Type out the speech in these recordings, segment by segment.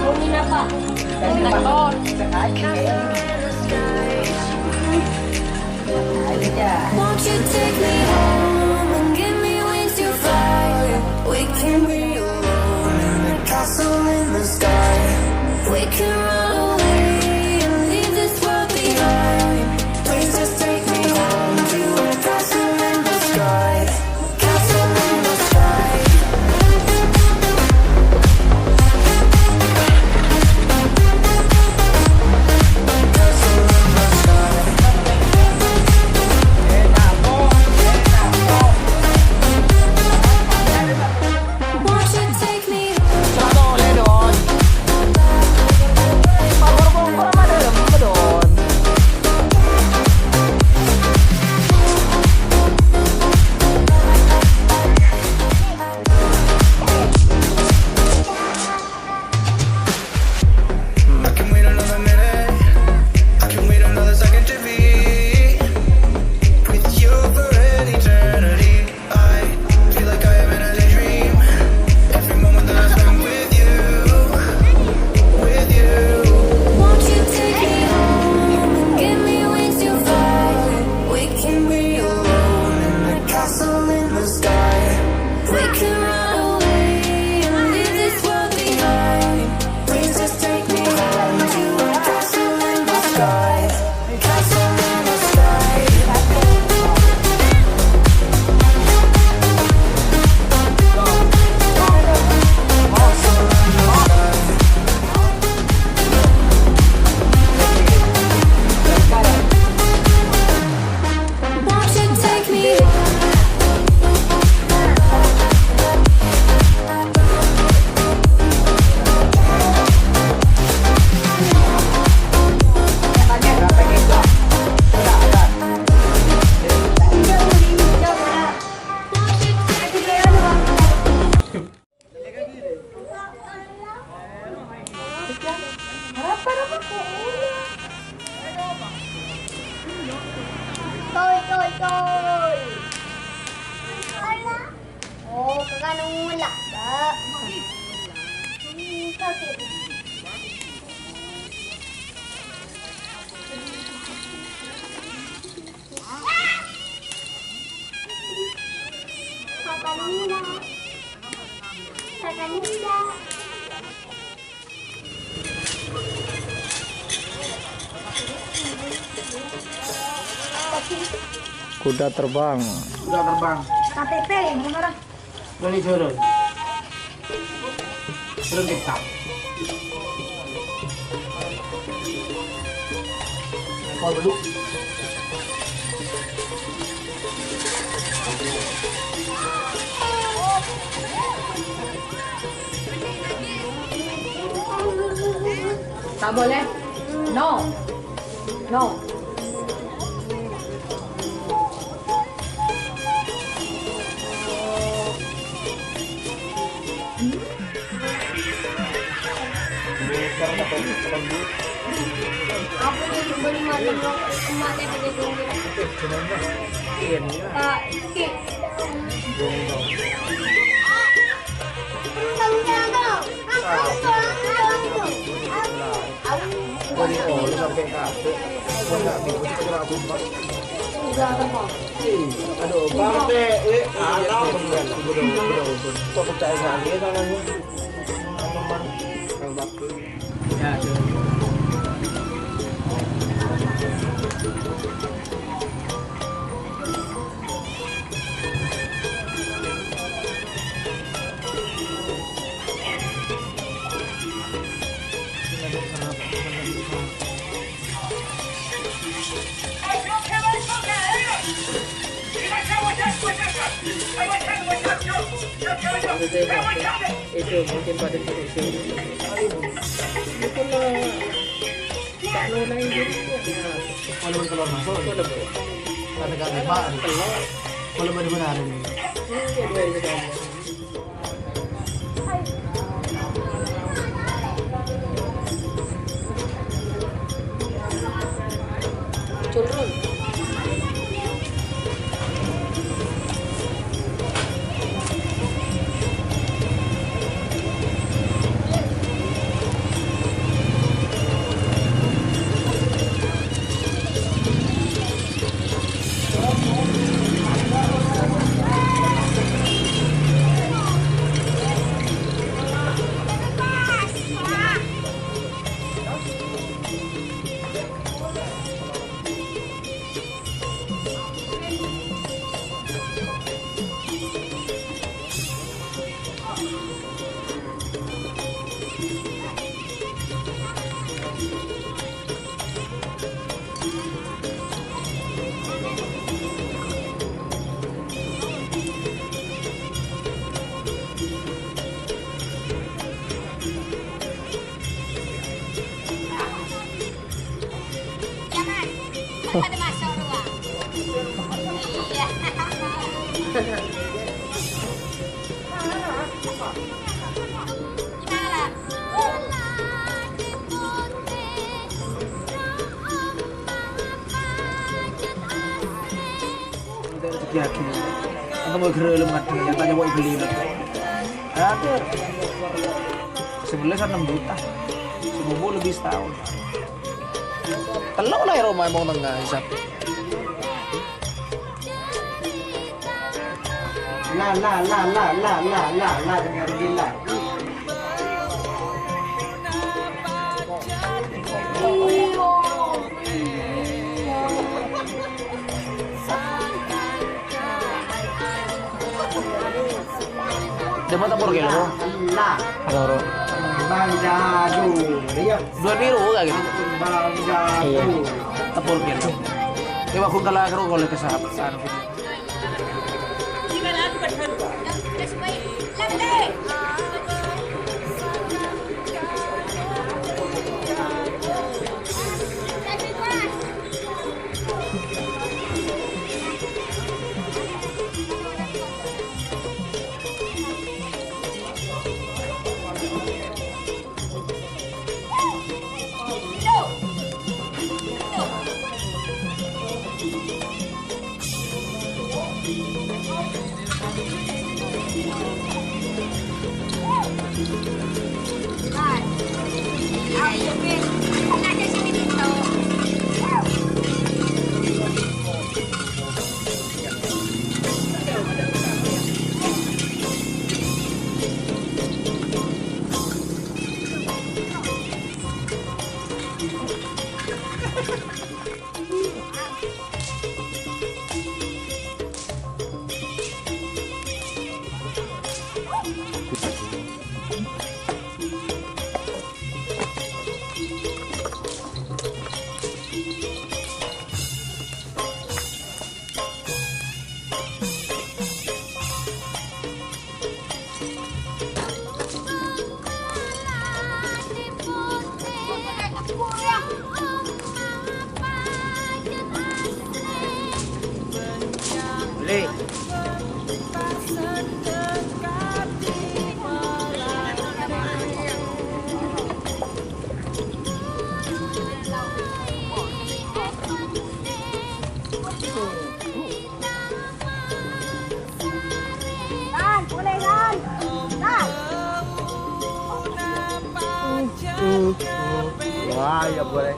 Bumina pa. Nagkon. Won't you take me home and give me wings to fly? We can be alone in a castle in the sky. We can run away and leave this world behind. Please just take me home to a castle in the sky. Castle in the sky. Castle in the sky. Won't you take me I can wait another minute. I can wait another second to be with you for an eternity. I feel like I am in a daydream. Every moment that I spend with you, with you. Won't you take me home and give me wings to fly? We can be alone in a castle in the sky. We can run away and leave this world behind. Please just take me home to a castle in the sky. Castle in the sky. Won't you take me Toy. Oh, kaganong wala ba? Sakit. Kakanila. Kuda terbang. Kuda terbang. KTP, gimana? Boleh turun. Turun TikTok. Kau dulu. Tak boleh. No. No. Apa yang beli malam emak teh pada gongnya? Sikit. Boleh sampai kafe. Kau nak bingung kita nak apa? Sudah apa? Aduh, bangke. Alam. Betul. Kau percaya sekali kan? Ya. Itu mungkin pada titik sini. Mungkin tak lain gitu. Kalau masuk itu ada boleh. Karena kami pak, kalau benar-benar ini. Turun. Pada masuk doang. Iya. Gimana? Yaki. Ang mau gerelum ada yang tanya mau beli lah. Ada. Sebelah 6 juta. Sebubu lebih setahun. Telok lah ya rumah emang tengah hisap. La dengar gila. Dia mau tempur kilo. Lah, Loro. bang jadu. Iya, 2 biru gak gitu. bang jadu. Iya. Tempur kilo. Dia waktu kalah karo golek ke sahabat. Udah sebaik. Lambe. Beli. Boleh kan? Wah, ya boleh.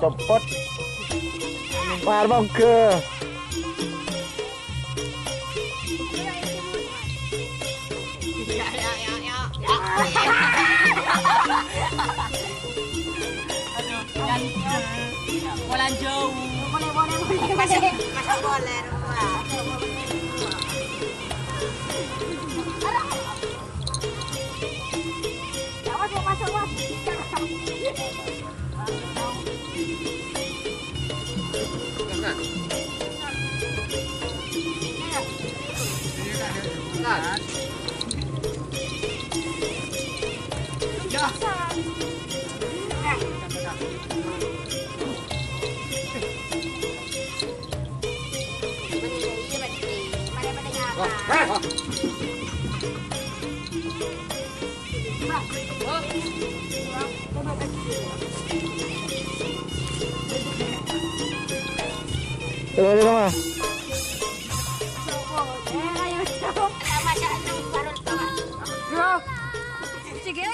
Cepet. Parmong ke. Bola jauh. Boleh. Masih boleh. Terus sama. Sige,